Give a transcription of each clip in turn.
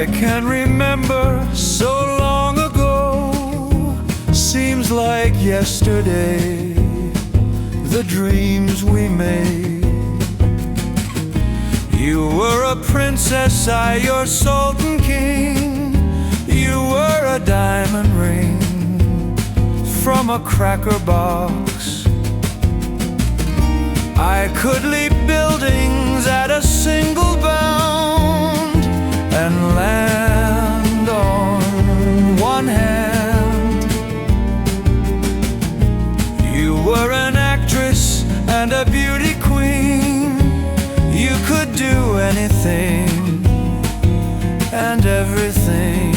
I can remember so long ago, seems like yesterday, the dreams we made. You were a princess, I your sultan king. You were a diamond ring from a cracker box. I could leap buildings at a single bound and land on one hand. You were an actress and a beauty queen. You could do anything and everything.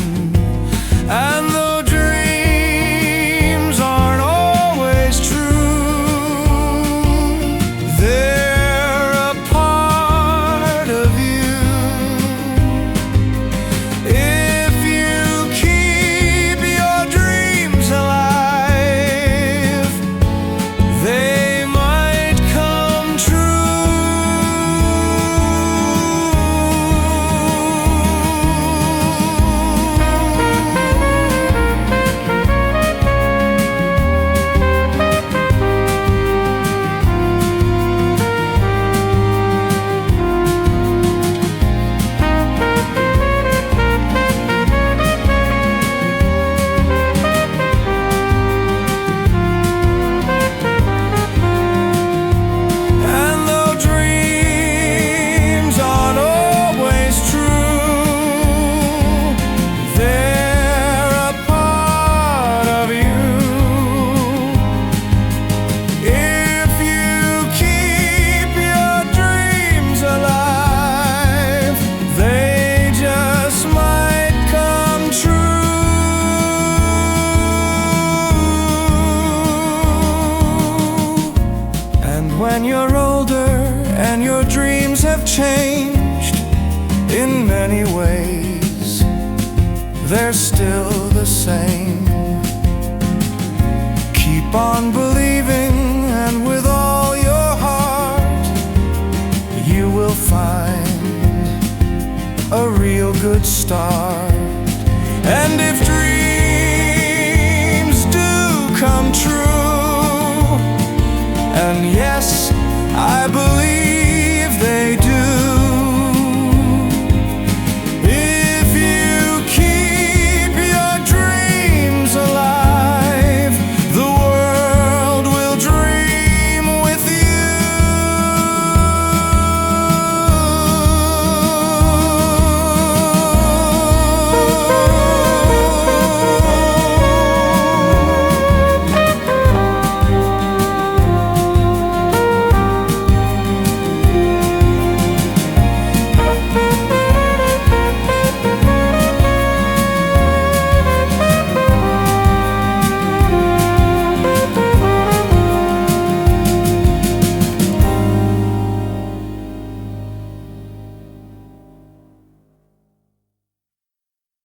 And though dreams aren't always true, they're a part of you. If you keep your dreams alive, they might come true. When you're older and your dreams have changed in many ways, they're still the same. Keep on believing, and with all your heart, you will find a real good start. And if